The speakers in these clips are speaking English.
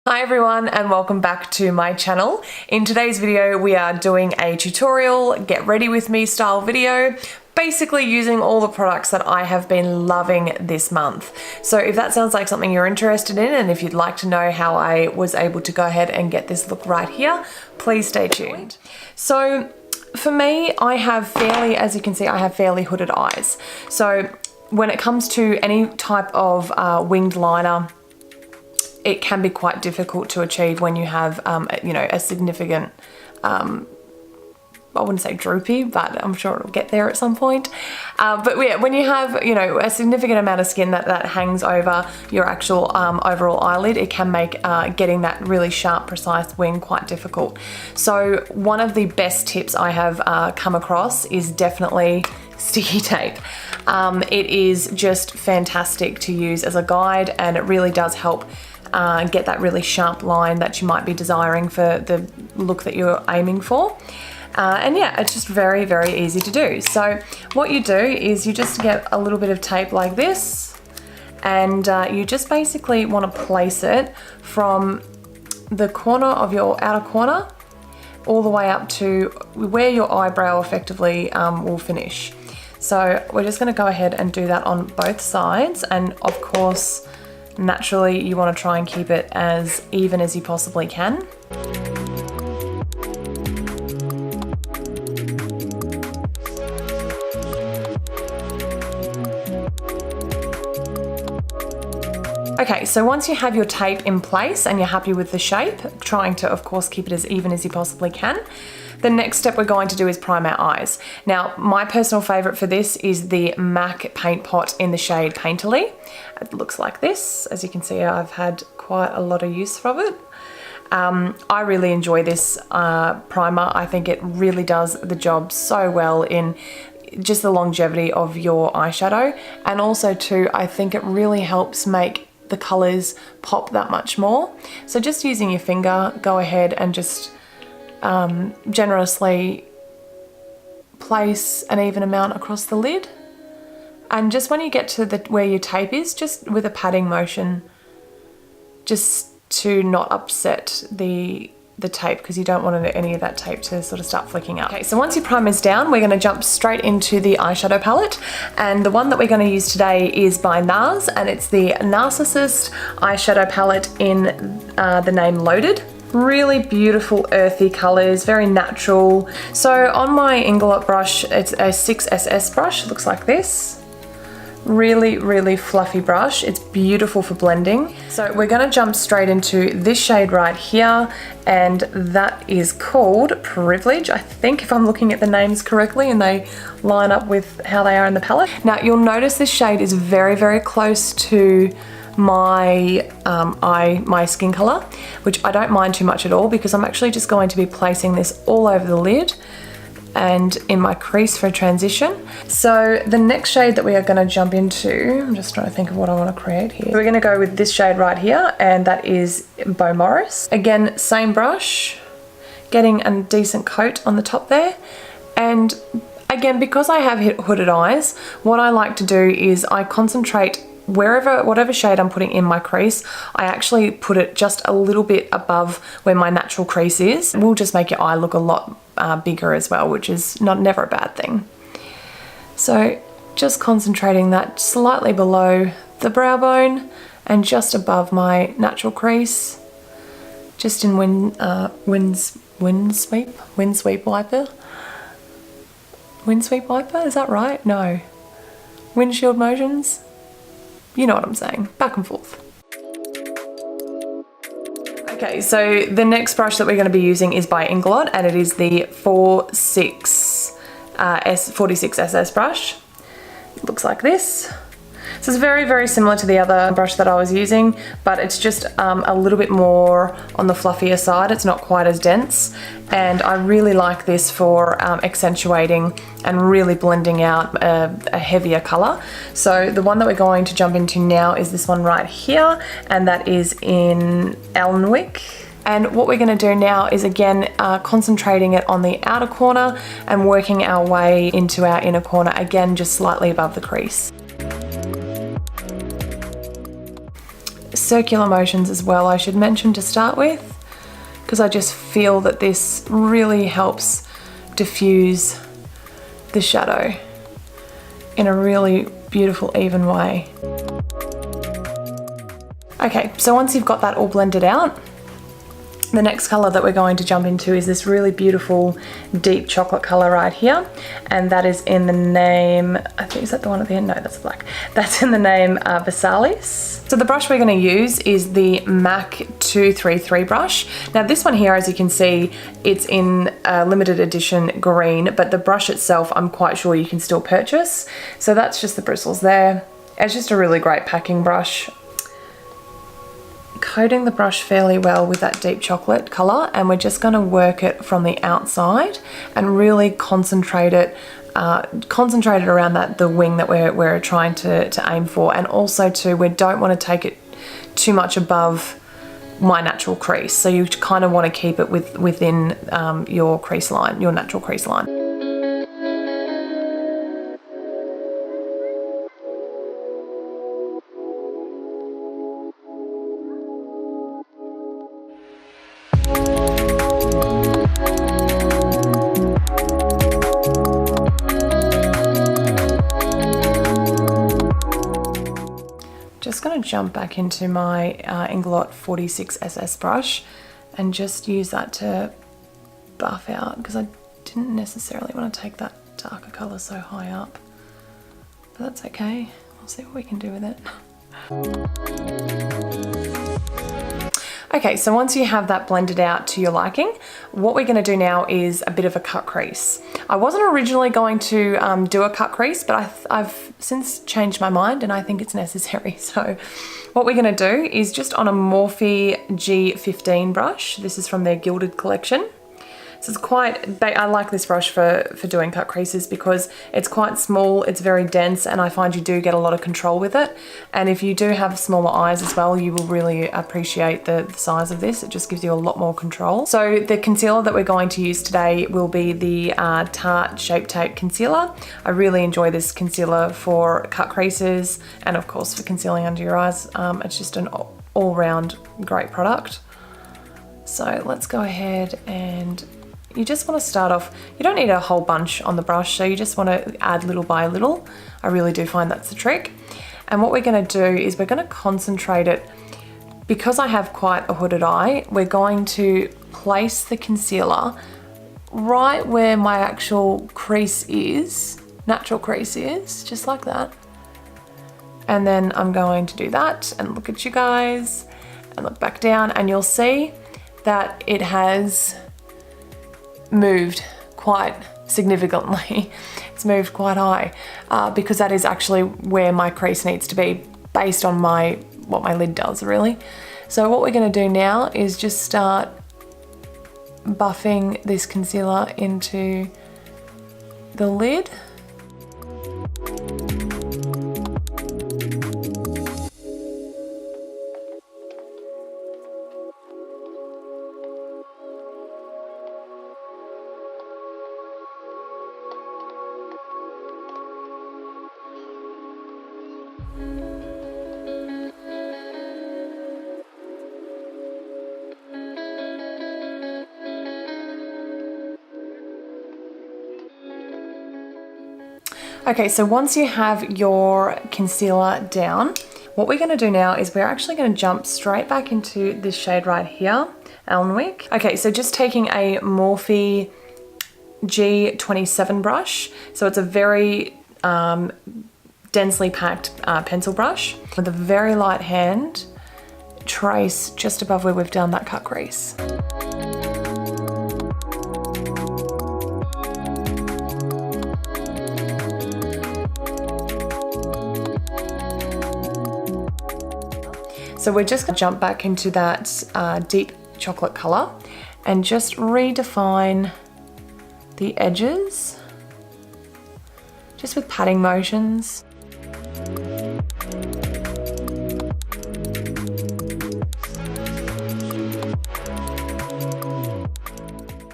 Hi everyone and welcome back to my channel. In today's video we are doing a tutorial, get ready with me style video, basically using all the products that I have been loving this month. So if that sounds like something you're interested in and if you'd like to know how I was able to go ahead and get this look right here, please stay tuned. So for me, I have fairly, as you can see, I have fairly hooded eyes. So when it comes to any type of winged liner, it can be quite difficult to achieve when you have, you know, a significant, I wouldn't say droopy, but I'm sure it'll get there at some point. But yeah, when you have, you know, a significant amount of skin that hangs over your actual overall eyelid, it can make getting that really sharp, precise wing quite difficult. So one of the best tips I have come across is definitely sticky tape. It is just fantastic to use as a guide, and it really does help get that really sharp line that you might be desiring for the look that you're aiming for. And yeah, it's just very, very easy to do. So what you do is you just get a little bit of tape like this, and you just basically want to place it from the corner of your outer corner all the way up to where your eyebrow effectively will finish. So we're just going to go ahead and do that on both sides, and of course naturally you want to try and keep it as even as you possibly can. Okay, so once you have your tape in place and you're happy with the shape, trying to of course keep it as even as you possibly can, the next step we're going to do is prime our eyes. Now, my personal favorite for this is the MAC paint pot in the shade Painterly. It looks like this. As you can see, I've had quite a lot of use of it. I really enjoy this primer. I think it really does the job so well in just the longevity of your eyeshadow. And also too, I think it really helps make the colors pop that much more. So just using your finger, go ahead and just generously place an even amount across the lid, and just when you get to where your tape is, just with a patting motion, just to not upset the tape, because you don't want any of that tape to sort of start flicking up. Okay, so once your primer's down, we're going to jump straight into the eyeshadow palette, and the one that we're going to use today is by Naras, and it's the Narcissist eyeshadow palette in the name Loaded. Really beautiful earthy colors, very natural. So on my Inglot brush, it's a 6SS brush, looks like this. Really, really fluffy brush. It's beautiful for blending. So we're gonna jump straight into this shade right here, and that is called Privilege, I think, if I'm looking at the names correctly and they line up with how they are in the palette. Now you'll notice this shade is very, very close to my my skin color, which I don't mind too much at all, because I'm actually just going to be placing this all over the lid and in my crease for transition. So the next shade that we are going to jump into, I'm just trying to think of what I want to create here. We're going to go with this shade right here, and that is Beau Morris. Again, same brush, getting a decent coat on the top there. And again, because I have hooded eyes, what I like to do is I concentrate whatever shade I'm putting in my crease, I actually put it just a little bit above where my natural crease is. It will just make your eye look a lot bigger as well, which is never a bad thing. So just concentrating that slightly below the brow bone and just above my natural crease, just in windsweep wiper. Windsweep wiper, is that right? No. Windshield motions. You know what I'm saying, back and forth. Okay, so the next brush that we're going to be using is by Inglot, and it is the 46SS brush. It looks like this. So it's very, very similar to the other brush that I was using, but it's just a little bit more on the fluffier side. It's not quite as dense, and I really like this for accentuating and really blending out a heavier color. So the one that we're going to jump into now is this one right here, and that is in Ellenwick. And what we're going to do now is again concentrating it on the outer corner and working our way into our inner corner, again just slightly above the crease. circular motions as well, I should mention to start with, because I just feel that this really helps diffuse the shadow in a really beautiful, even way. Okay, so once you've got that all blended out, the next color that we're going to jump into is this really beautiful deep chocolate color right here, and that is in the name, I think, is that the one at the end? No, that's black. That's in the name Versalis. So the brush we're going to use is the MAC 233 brush. Now this one here, as you can see, it's in a limited edition green, but the brush itself I'm quite sure you can still purchase. So that's just the bristles there. It's just a really great packing brush. Coating the brush fairly well with that deep chocolate color, and we're just going to work it from the outside and really concentrate it around the wing that we're trying to aim for. And also too, we don't want to take it too much above my natural crease, so you kind of want to keep it within your crease line, your natural crease line. Just going to jump back into my Inglot 46SS brush and just use that to buff out, because I didn't necessarily want to take that darker colour so high up, but that's okay. We'll see what we can do with it. Okay, so once you have that blended out to your liking, what we're going to do now is a bit of a cut crease. I wasn't originally going to do a cut crease, but I've since changed my mind and I think it's necessary. So what we're going to do is just on a Morphe G15 brush. This is from their Gilded collection. So it's quite, I like this brush for doing cut creases because it's quite small, it's very dense, and I find you do get a lot of control with it. And if you do have smaller eyes as well, you will really appreciate the size of this. It just gives you a lot more control. So the concealer that we're going to use today will be the Tarte Shape Tape Concealer. I really enjoy this concealer for cut creases and of course for concealing under your eyes. It's just an all-round great product. So let's go ahead and you just want to start off, you don't need a whole bunch on the brush, so you just want to add little by little. I really do find that's the trick. And what we're going to do is we're going to concentrate it. Because I have quite a hooded eye, we're going to place the concealer right where my actual crease is, natural crease is, just like that. And then I'm going to do that and look at you guys and look back down, and you'll see that it has moved quite significantly. It's moved quite high because that is actually where my crease needs to be based on what my lid does, really. So what we're going to do now is just start buffing this concealer into the lid. Okay, so once you have your concealer down, what we're going to do now is we're actually going to jump straight back into this shade right here, Alnwick. Okay, so just taking a Morphe G27 brush. So it's a very densely packed pencil brush. With a very light hand, trace just above where we've done that cut crease. So we're just going to jump back into that deep chocolate color and just redefine the edges, just with patting motions.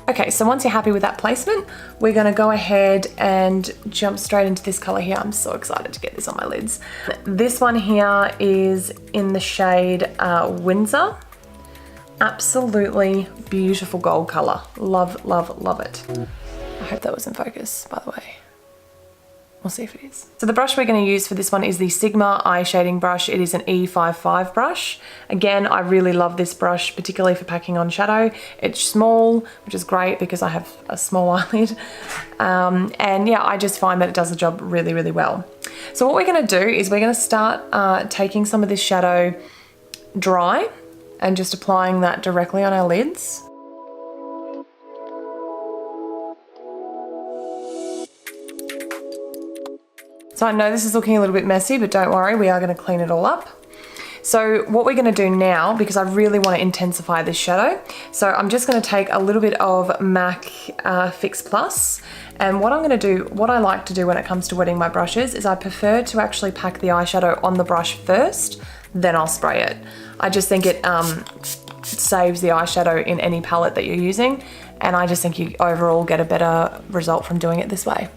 Okay, so once you're happy with that placement, we're gonna go ahead and jump straight into this color here. I'm so excited to get this on my lids. This one here is in the shade Windsor. Absolutely beautiful gold color. Love, love, love it. I hope that was in focus, by the way. We'll see if it is. So the brush we're going to use for this one is the Sigma eye shading brush. It is an E55 brush. Again, I really love this brush, particularly for packing on shadow. It's small, which is great because I have a small eyelid. And yeah, I just find that it does the job really, really well. So what we're going to do is we're going to start taking some of this shadow dry and just applying that directly on our lids. So I know this is looking a little bit messy, but don't worry, we are going to clean it all up. So what we're going to do now, because I really want to intensify this shadow, so I'm just going to take a little bit of MAC Fix Plus, and what I'm going to do, what I like to do when it comes to wetting my brushes is I prefer to actually pack the eyeshadow on the brush first, then I'll spray it. I just think it saves the eyeshadow in any palette that you're using, and I just think you overall get a better result from doing it this way.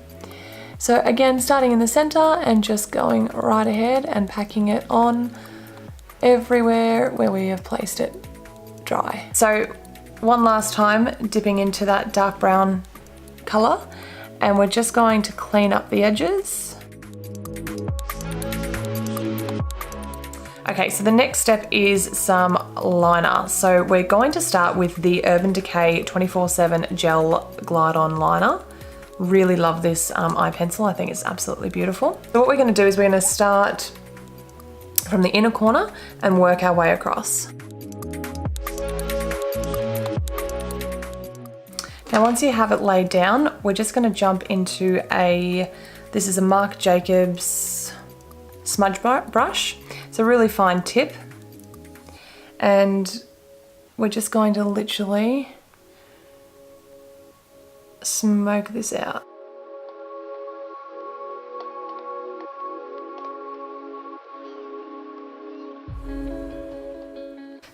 So again, starting in the center and just going right ahead and packing it on everywhere where we have placed it dry. So one last time, dipping into that dark brown color, and we're just going to clean up the edges. Okay, so the next step is some liner. So we're going to start with the Urban Decay 24/7 Gel Glide On Liner. Really love this eye pencil. I think it's absolutely beautiful. So what we're going to do is we're going to start from the inner corner and work our way across. Now once you have it laid down, we're just going to jump into this is a Marc Jacobs smudge brush. It's a really fine tip, and we're just going to literally smoke this out.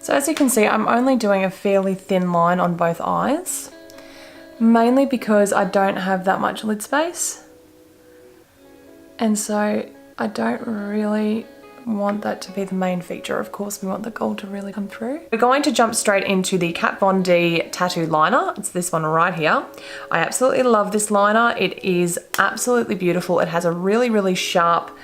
So as you can see, I'm only doing a fairly thin line on both eyes, mainly because I don't have that much lid space, and so I don't really want that to be the main feature. Of course, we want the gold to really come through. We're going to jump straight into the Kat Von D Tattoo Liner. It's this one right here. I absolutely love this liner. It is absolutely beautiful. It has a really, really sharp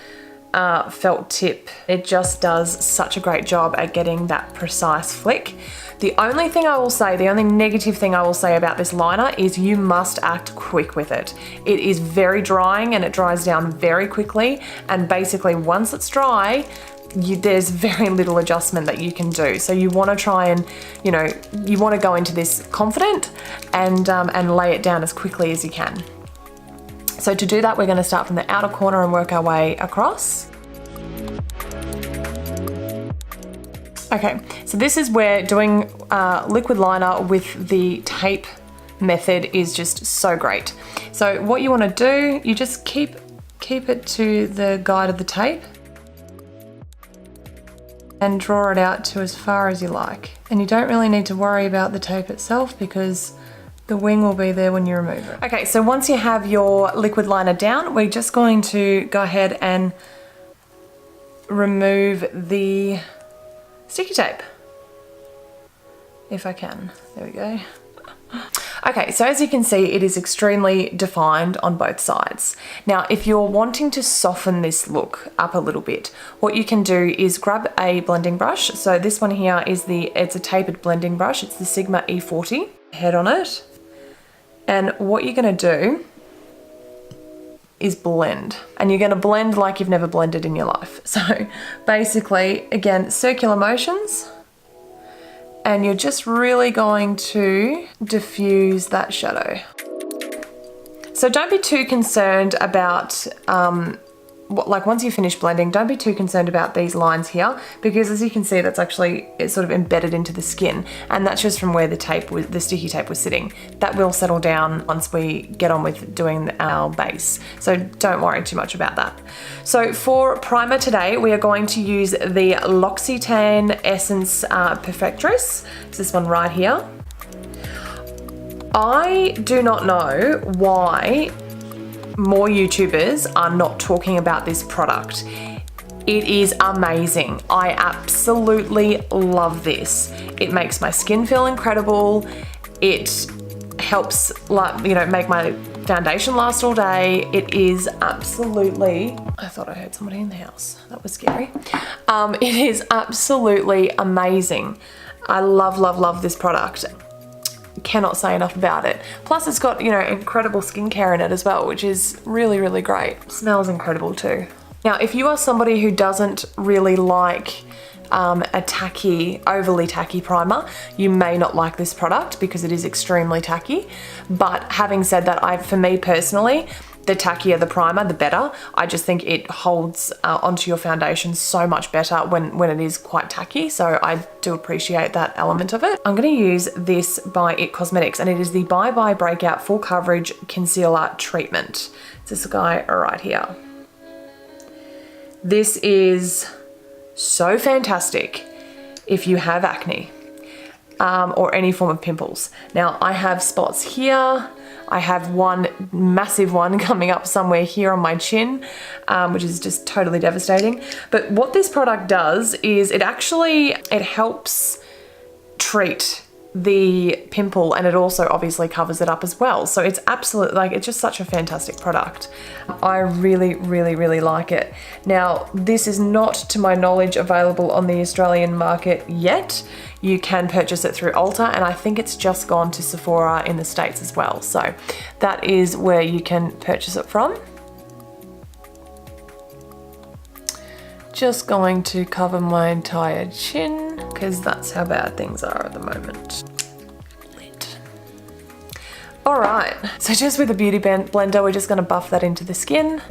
felt tip. It just does such a great job at getting that precise flick. The only thing I will say, the only negative thing I will say about this liner is you must act quick with it. It is very drying and it dries down very quickly, and basically once it's dry, there's very little adjustment that you can do. So you want to try and, you want to go into this confident and lay it down as quickly as you can. So to do that, we're going to start from the outer corner and work our way across. Okay, so this is where doing liquid liner with the tape method is just so great. So what you want to do, you just keep it to the guide of the tape and draw it out to as far as you like. And you don't really need to worry about the tape itself because the wing will be there when you remove it. Okay, so once you have your liquid liner down, we're just going to go ahead and remove the sticky tape, if I can. There we go. Okay, so as you can see, it is extremely defined on both sides. Now, if you're wanting to soften this look up a little bit, what you can do is grab a blending brush. So this one here is it's a tapered blending brush. It's the Sigma E40. Head on it. And what you're gonna do is blend. And you're gonna blend like you've never blended in your life. So basically, again, circular motions, and you're just really going to diffuse that shadow. So don't be too concerned about, once you finish blending, don't be too concerned about these lines here, because as you can see, that's actually, it's sort of embedded into the skin, and that's just from where the sticky tape was sitting. That will settle down once we get on with doing our base. So don't worry too much about that. So for primer today, we are going to use the L'Occitane Essence Perfectress. It's this one right here. I do not know why more YouTubers are not talking about this product. It is amazing. I absolutely love this. It makes my skin feel incredible. It helps, like, you know, make my foundation last all day. It is absolutely, I thought I heard somebody in the house. That was scary. It is absolutely amazing. I love, love, love this product. Cannot say enough about it. Plus it's got, you know, incredible skincare in it as well, which is really, really great. Smells incredible too. Now, if you are somebody who doesn't really like a tacky, overly tacky primer, you may not like this product because it is extremely tacky. But having said that, for me personally, the tackier the primer, the better. I just think it holds onto your foundation so much better when it is quite tacky. So I do appreciate that element of it. I'm going to use this by IT Cosmetics, and it is the Bye Bye Breakout Full Coverage Concealer Treatment. It's this guy right here. This is so fantastic if you have acne or any form of pimples. Now, I have spots here. I have one massive one coming up somewhere here on my chin, which is just totally devastating. But what this product does is it helps treat the pimple, and it also obviously covers it up as well. So it's absolutely, like, it's just such a fantastic product. I really, really, really like it. Now, this is not, to my knowledge, available on the Australian market yet. You can purchase it through Ulta, and I think it's just gone to Sephora in the States as well. So that is where you can purchase it from. Just going to cover my entire chin because that's how bad things are at the moment. All right, so just with a beauty blender, we're just going to buff that into the skin.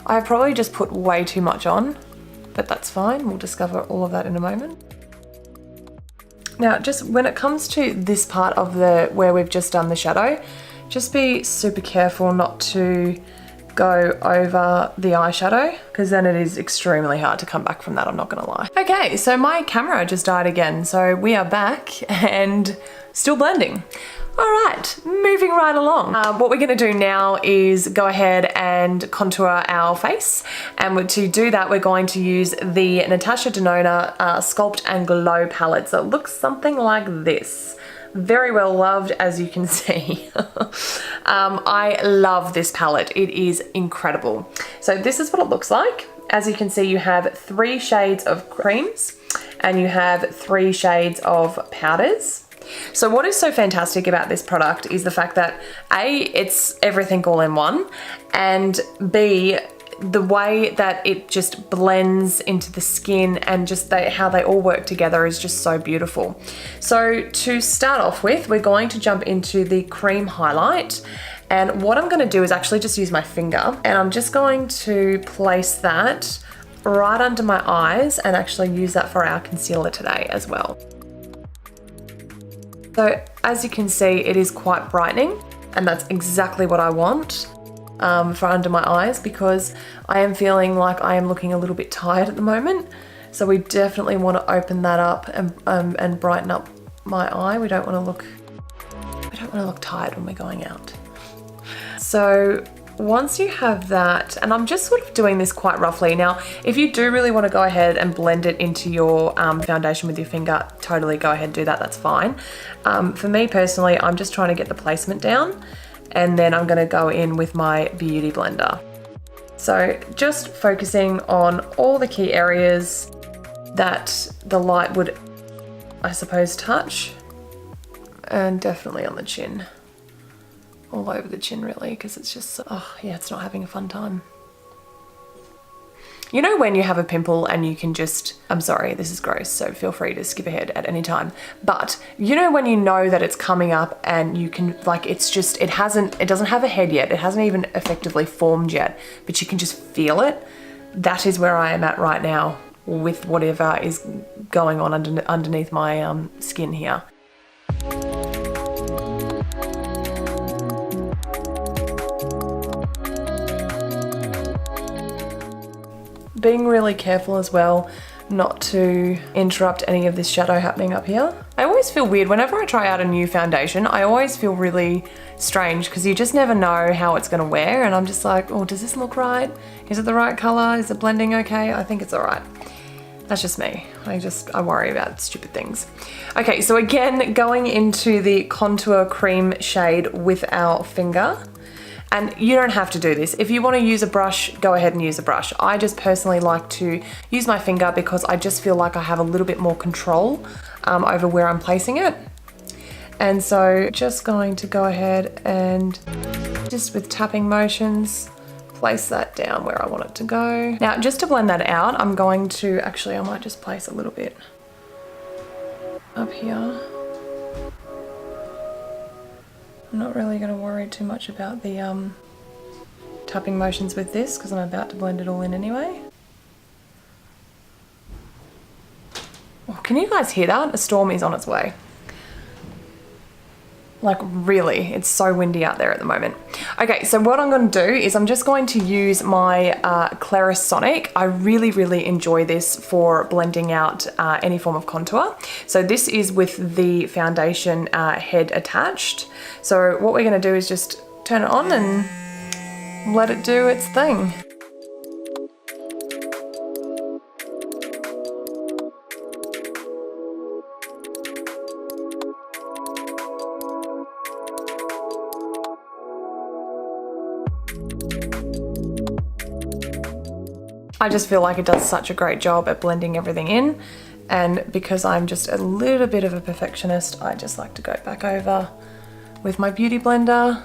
I've probably just put way too much on, but that's fine. We'll discover all of that in a moment. Now, just when it comes to this part of where we've just done the shadow, just be super careful not to go over the eyeshadow, because then it is extremely hard to come back from that, I'm not gonna lie. Okay, so my camera just died again, so we are back and still blending. All right, moving right along. What we're gonna do now is go ahead and contour our face. And to do that, we're going to use the Natasha Denona Sculpt and Glow palette. So it looks something like this. Very well loved, as you can see. I love this palette. It is incredible. So this is what it looks like. As you can see, you have 3 shades of creams and you have 3 shades of powders. So what is so fantastic about this product is the fact that A, it's everything all in one, and B, the way that it just blends into the skin and just how they all work together is just so beautiful. So to start off with, we're going to jump into the cream highlight. And what I'm going to do is actually just use my finger, and I'm just going to place that right under my eyes and actually use that for our concealer today as well. So as you can see, it is quite brightening, and that's exactly what I want for under my eyes, because I am feeling like I am looking a little bit tired at the moment. So we definitely want to open that up and brighten up my eye. We don't want to look tired when we're going out. So once you have that, and I'm just sort of doing this quite roughly. Now, if you do really want to go ahead and blend it into your foundation with your finger, totally go ahead and do that, that's fine. For me personally, I'm just trying to get the placement down, and then I'm going to go in with my beauty blender. So just focusing on all the key areas that the light would, I suppose, touch, and definitely on the chin. All over the chin really, because it's just, oh yeah, it's not having a fun time. You know when you have a pimple and you can just, I'm sorry, this is gross, so feel free to skip ahead at any time. But you know when you know that it's coming up and you can, like, it's just, it doesn't have a head yet. It hasn't even effectively formed yet, but you can just feel it. That is where I am at right now with whatever is going on underneath my skin here. being really careful as well not to interrupt any of this shadow happening up here. I always feel weird whenever I try out a new foundation. I always feel really strange because you just never know how it's going to wear, and I'm just like, oh, does this look right? Is it the right color? Is it blending okay? I think it's all right. That's just me. I worry about stupid things. Okay, so again, going into the contour cream shade with our finger. And you don't have to do this. If you want to use a brush, go ahead and use a brush. I just personally like to use my finger because I just feel like I have a little bit more control over where I'm placing it. And so just going to go ahead and just with tapping motions, place that down where I want it to go. Now, just to blend that out, I'm going to, actually, I might just place a little bit up here. I'm not really going to worry too much about the tapping motions with this because I'm about to blend it all in anyway. Oh, can you guys hear that? A storm is on its way. Like really, it's so windy out there at the moment. Okay, so what I'm going to do is I'm just going to use my Clarisonic. I really enjoy this for blending out any form of contour. So this is with the foundation head attached. So what we're going to do is just turn it on and let it do its thing. I just feel like it does such a great job at blending everything in, and because I'm just a little bit of a perfectionist, I just like to go back over with my beauty blender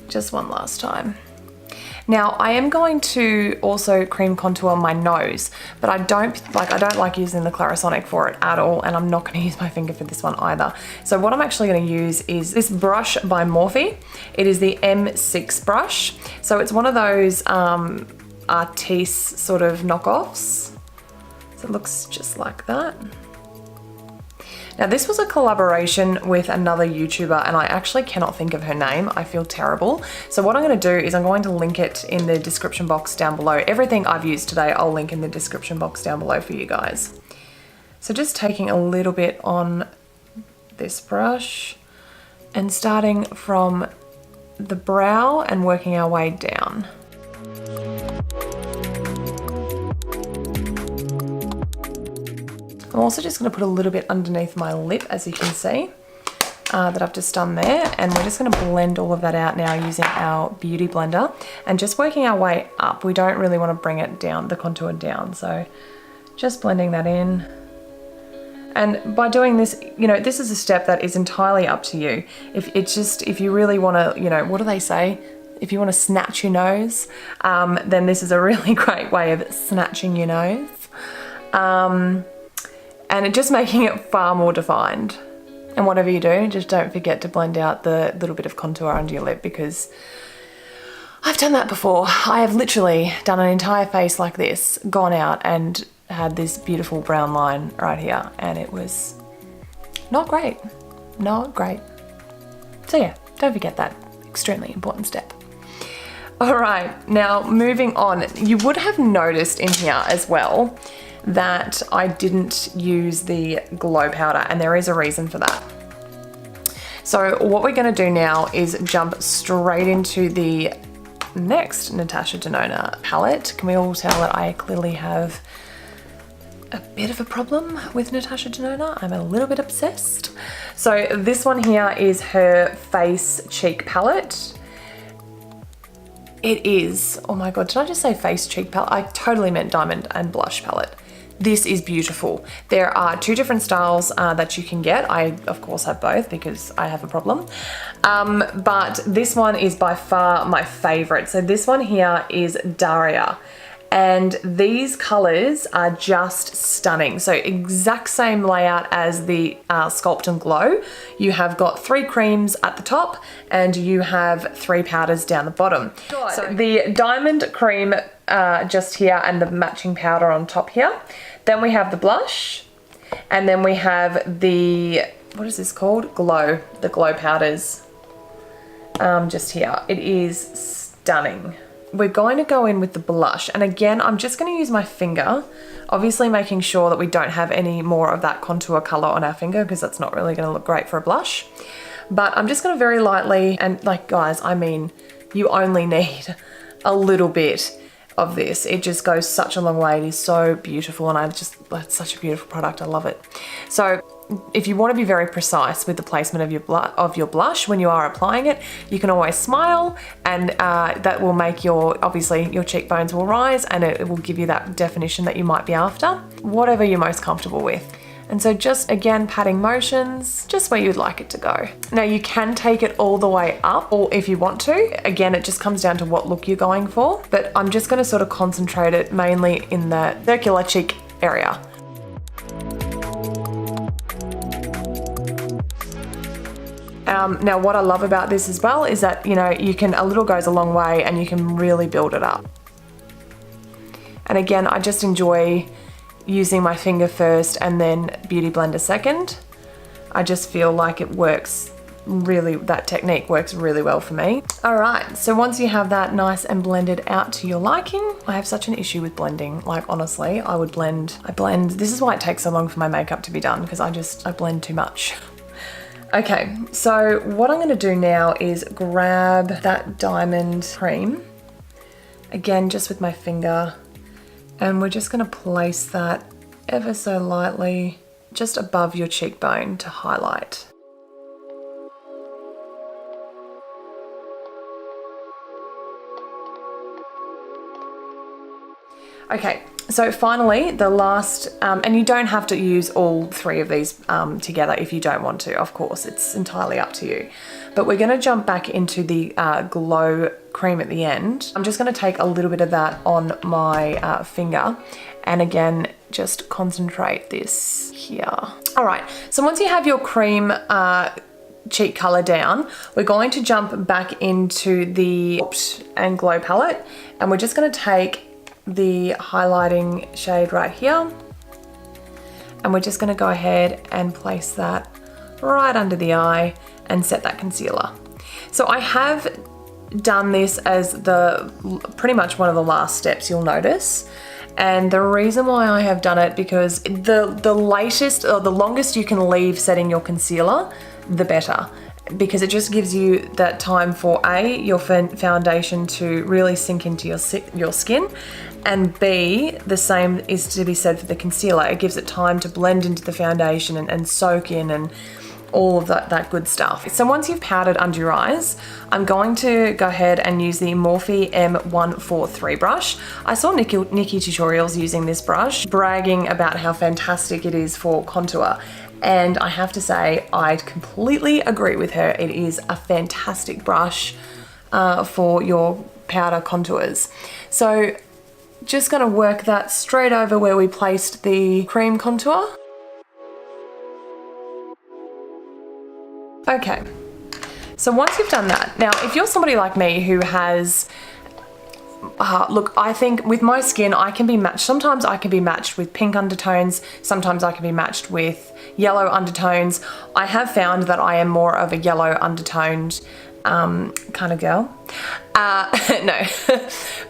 just one last time. Now I am going to also cream contour my nose, but I don't like using the Clarisonic for it at all, and I'm not going to use my finger for this one either. So what I'm actually going to use is this brush by Morphe. It is the M6 brush. So it's one of those Artiste sort of knockoffs. So it looks just like that. Now this was a collaboration with another YouTuber and I actually cannot think of her name. I feel terrible. So what I'm going to do is I'm going to link it in the description box down below. Everything I've used today, I'll link in the description box down below for you guys. So just taking a little bit on this brush and starting from the brow and working our way down. I'm also just going to put a little bit underneath my lip, as you can see, that I've just done there. And we're just going to blend all of that out now using our beauty blender and just working our way up. We don't really want to bring it down, the contour down. So just blending that in. And by doing this, you know, this is a step that is entirely up to you. If you really want to, you know, what do they say? If you want to snatch your nose, then this is a really great way of snatching your nose. And it just making it far more defined. And whatever you do, just don't forget to blend out the little bit of contour under your lip, because I've done that before. I have literally done an entire face like this, gone out and had this beautiful brown line right here, and it was not great. Not great. So yeah, don't forget that extremely important step. All right, now moving on. You would have noticed in here as well that I didn't use the glow powder, and there is a reason for that. So what we're going to do now is jump straight into the next Natasha Denona palette. Can we all tell that I clearly have a bit of a problem with Natasha Denona? I'm a little bit obsessed. So this one here is her face cheek palette. It is, oh my god, did I just say face cheek palette? I totally meant diamond and blush palette. This is beautiful. There are two different styles that you can get. I, of course, have both because I have a problem. But this one is by far my favorite. So this one here is Darya. And these colors are just stunning. So exact same layout as the Sculpt and Glow. You have got 3 creams at the top and you have 3 powders down the bottom. So the diamond cream just here and the matching powder on top here. Then we have the blush, and then we have the, what is this called? Glow, the glow powders just here. It is stunning. we're going to go in with the blush. And again, I'm just going to use my finger, obviously making sure that we don't have any more of that contour color on our finger because that's not really going to look great for a blush. But I'm just going to very lightly, and like guys, I mean, you only need a little bit of this. It just goes such a long way. It is so beautiful, and it's such a beautiful product. I love it. So if you want to be very precise with the placement of your blush when you are applying it, you can always smile, and that will make obviously your cheekbones will rise, and it will give you that definition that you might be after, whatever you're most comfortable with. And so just again, patting motions, just where you'd like it to go. Now you can take it all the way up, or if you want to. Again, it just comes down to what look you're going for, but I'm just gonna sort of concentrate it mainly in the circular cheek area. Now what I love about this as well is that, you know, a little goes a long way and you can really build it up. And again, I just enjoy using my finger first and then Beauty Blender second. I just feel like it works really, that technique works really well for me. All right, so once you have that nice and blended out to your liking, I have such an issue with blending. Like honestly, I blend. This is why it takes so long for my makeup to be done, because I blend too much. Okay, so what I'm gonna do now is grab that diamond cream, again, just with my finger, and we're just gonna place that ever so lightly just above your cheekbone to highlight. Okay, so finally the last, and you don't have to use all three of these together if you don't want to, of course, it's entirely up to you. But we're gonna jump back into the glow cream at the end. I'm just gonna take a little bit of that on my finger, and again, just concentrate this here. All right, so once you have your cream cheek color down, we're going to jump back into the Sculpt and Glow palette, and we're just gonna take the highlighting shade right here, and we're just going to go ahead and place that right under the eye and set that concealer. So I have done this as pretty much one of the last steps, you'll notice, and the reason why I have done it, because the latest or the longest you can leave setting your concealer, the better, because it just gives you that time for your foundation to really sink into your skin, and B, the same is to be said for the concealer. It gives it time to blend into the foundation and soak in and all of that good stuff. So once you've powdered under your eyes, I'm going to go ahead and use the Morphe M143 brush. I saw Nikki tutorials using this brush, bragging about how fantastic it is for contour. And I have to say, I completely agree with her. It is a fantastic brush for your powder contours. So just gonna work that straight over where we placed the cream contour. Okay, so once you've done that, now if you're somebody like me who has, look, I think with my skin, I can be matched. Sometimes I can be matched with pink undertones. Sometimes I can be matched with yellow undertones. I have found that I am more of a yellow undertoned kind of girl. No,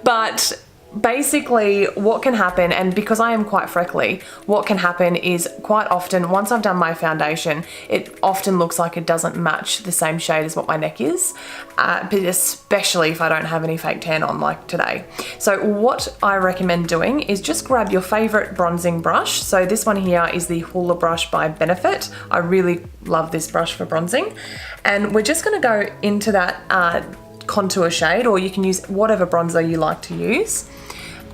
but basically what can happen, and because I am quite freckly, what can happen is quite often, once I've done my foundation, it often looks like it doesn't match the same shade as what my neck is, but especially if I don't have any fake tan on like today. So what I recommend doing is just grab your favorite bronzing brush. So this one here is the Hoola brush by Benefit. I really love this brush for bronzing. And we're just gonna go into that contour shade, or you can use whatever bronzer you like to use,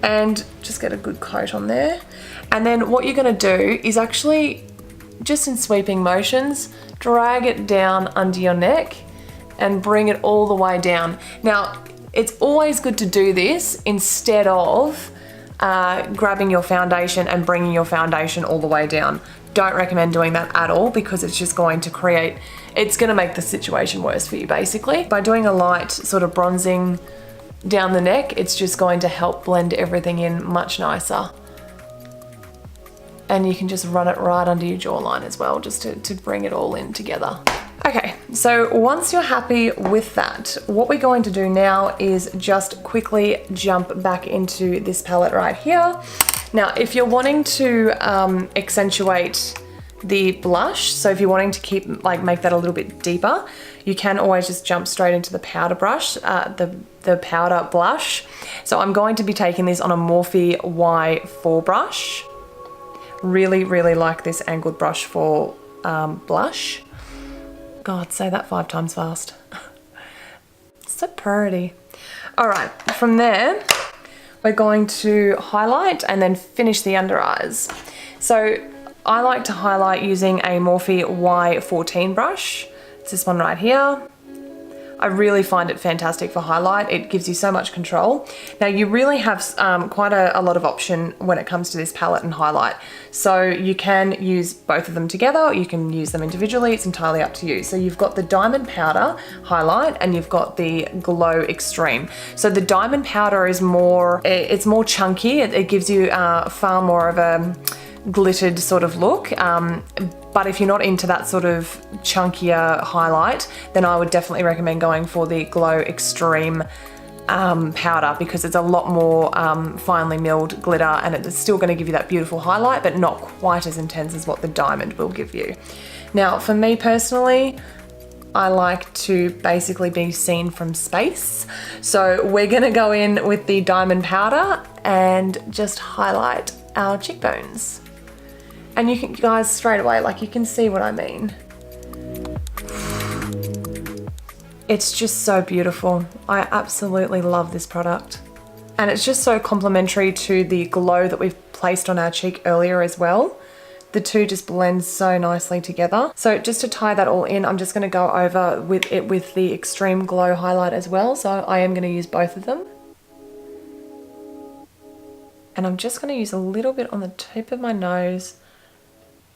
and just get a good coat on there. And then what you're gonna do is actually, just in sweeping motions, drag it down under your neck and bring it all the way down. Now, it's always good to do this instead of grabbing your foundation and bringing your foundation all the way down. Don't recommend doing that at all, because it's just going to it's gonna make the situation worse for you basically. By doing a light sort of bronzing down the neck, it's just going to help blend everything in much nicer. And you can just run it right under your jawline as well, just to bring it all in together. Okay, so once you're happy with that, what we're going to do now is just quickly jump back into this palette right here. Now, if you're wanting to accentuate the blush, so if you're wanting to keep, like, make that a little bit deeper, you can always just jump straight into the powder brush, the powder blush. So I'm going to be taking this on a Morphe Y4 brush. Really, really like this angled brush for blush. God, say that 5 times fast. So pretty. All right, from there, we're going to highlight and then finish the under eyes. So I like to highlight using a Morphe Y14 brush. It's this one right here. I really find it fantastic for highlight. It gives you so much control. Now you really have quite a lot of option when it comes to this palette and highlight. So you can use both of them together, or you can use them individually. It's entirely up to you. So you've got the Diamond Powder highlight and you've got the Glow Extreme. So the Diamond Powder is more, it's more chunky. It gives you far more of a glittered sort of look. But if you're not into that sort of chunkier highlight, then I would definitely recommend going for the Glow Extreme powder, because it's a lot more finely milled glitter, and it's still going to give you that beautiful highlight, but not quite as intense as what the Diamond will give you. Now, for me personally, I like to basically be seen from space. So we're going to go in with the Diamond Powder and just highlight our cheekbones. And you guys straight away, like, you can see what I mean. It's just so beautiful. I absolutely love this product. And it's just so complementary to the glow that we've placed on our cheek earlier as well. The two just blend so nicely together. So just to tie that all in, I'm just gonna go over with it with the Extreme Glow highlight as well. So I am gonna use both of them. And I'm just gonna use a little bit on the tip of my nose,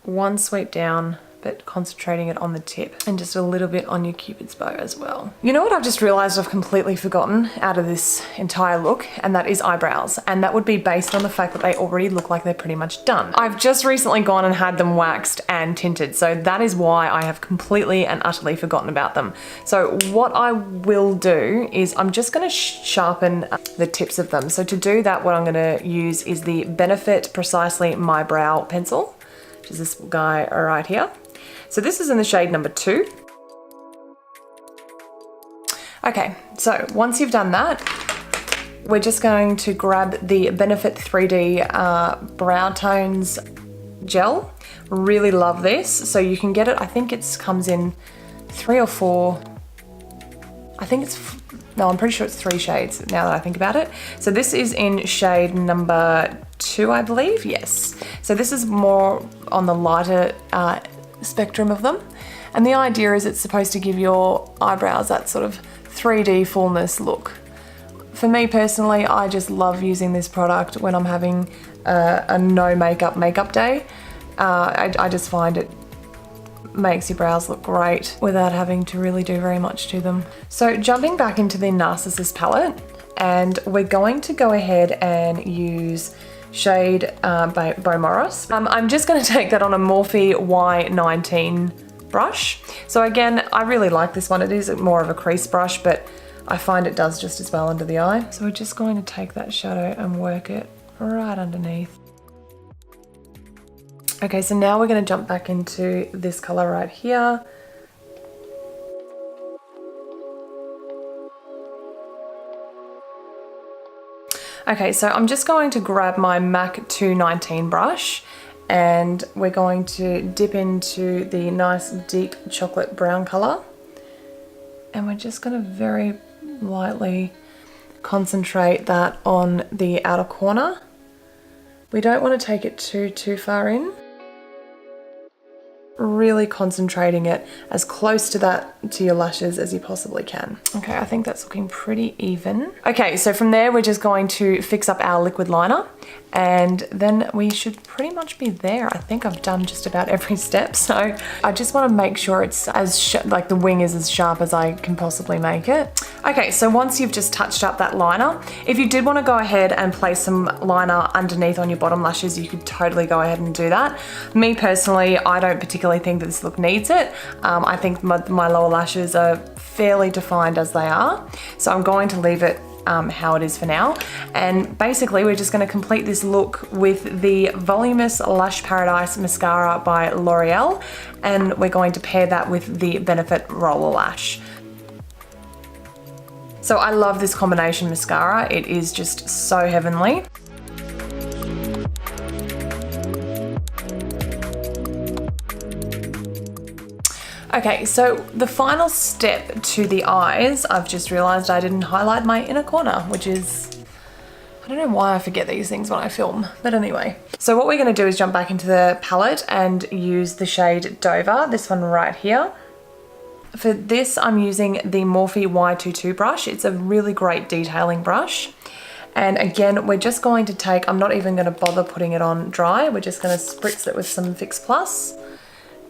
one sweep down, but concentrating it on the tip, and just a little bit on your Cupid's bow as well. You know what I've just realized I've completely forgotten out of this entire look, and that is eyebrows. And that would be based on the fact that they already look like they're pretty much done. I've just recently gone and had them waxed and tinted, so that is why I have completely and utterly forgotten about them. So what I will do is I'm just gonna sharpen the tips of them. So to do that, what I'm gonna use is the Benefit Precisely My Brow pencil, which is this guy right here. So this is in the shade number 2. Okay, so once you've done that, we're just going to grab the Benefit 3D Brow Tones gel. Really love this. So you can get it, I think it comes in 3 or 4, I think it's, no, I'm pretty sure it's 3 shades now that I think about it. So this is in shade number 2, I believe, yes. So this is more on the lighter spectrum of them, and the idea is it's supposed to give your eyebrows that sort of 3D fullness look. For me personally, I just love using this product when I'm having a no makeup day. I just find it makes your brows look great without having to really do very much to them. So jumping back into the Narcissus palette, and we're going to go ahead and use shade Beaumoris. I'm just going to take that on a Morphe Y19 brush. So again, I really like this one. It is more of a crease brush, but I find it does just as well under the eye. So we're just going to take that shadow and work it right underneath. Okay, so now we're going to jump back into this color right here. Okay, so I'm just going to grab my MAC 219 brush, and we're going to dip into the nice deep chocolate brown color. And we're just going to very lightly concentrate that on the outer corner. We don't want to take it too far in. Really concentrating it as close to that, to your lashes, as you possibly can. Okay, I think that's looking pretty even. Okay, so from there we're just going to fix up our liquid liner, and then we should pretty much be there. I think I've done just about every step, so I just want to make sure it's as like the wing is as sharp as I can possibly make it. Okay, so once you've just touched up that liner, if you did want to go ahead and place some liner underneath on your bottom lashes, you could totally go ahead and do that. Me personally, I don't particularly really think that this look needs it. I think my lower lashes are fairly defined as they are, so I'm going to leave it how it is for now. And basically we're just going to complete this look with the Voluminous Lash Paradise Mascara by L'Oreal, and we're going to pair that with the Benefit Roller Lash. So I love this combination mascara, it is just so heavenly. Okay, so the final step to the eyes, I've just realized I didn't highlight my inner corner, which is, I don't know why I forget these things when I film, but anyway. So what we're gonna do is jump back into the palette and use the shade Dover, this one right here. For this, I'm using the Morphe Y22 brush. It's a really great detailing brush. And again, we're just going to take, I'm not even gonna bother putting it on dry, we're just gonna spritz it with some Fix Plus,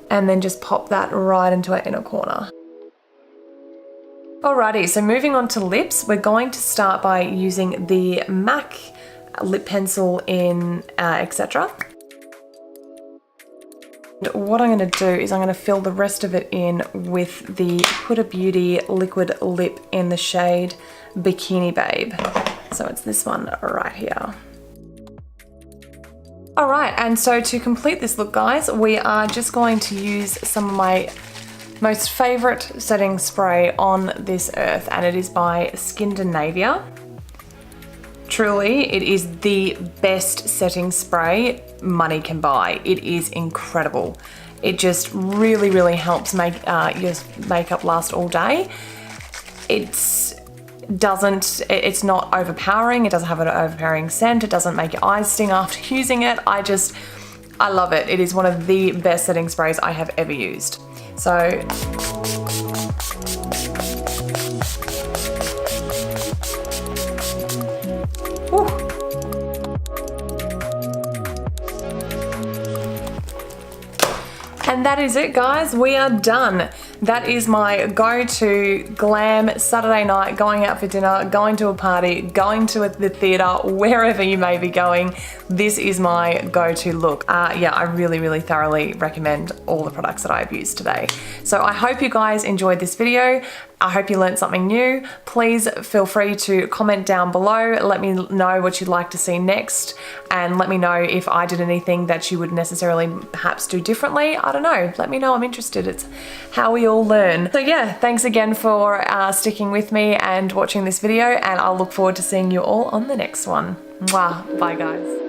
and then just pop that right into our inner corner. Alrighty, so moving on to lips, we're going to start by using the MAC lip pencil in Etc. What I'm going to do is I'm going to fill the rest of it in with the Huda Beauty liquid lip in the shade Bikini Babe. So it's this one right here. Alright, and so to complete this look, guys, we are just going to use some of my most favourite setting spray on this earth, and it is by Skindinavia. Truly, it is the best setting spray money can buy. It is incredible. It just really, really helps make your makeup last all day. It's not overpowering, it doesn't have an overpowering scent, it doesn't make your eyes sting after using it. I love it. It is one of the best setting sprays I have ever used. So, and that is it, guys, we are done. That is my go-to glam Saturday night, going out for dinner, going to a party, going to the theatre, wherever you may be going. This is my go-to look. Yeah, I really, really thoroughly recommend all the products that I've used today. So I hope you guys enjoyed this video. I hope you learned something new. Please feel free to comment down below. Let me know what you'd like to see next, and let me know if I did anything that you would necessarily perhaps do differently. I don't know. Let me know. I'm interested. It's how we all learn. So yeah, thanks again for sticking with me and watching this video, and I'll look forward to seeing you all on the next one. Mwah. Bye, guys.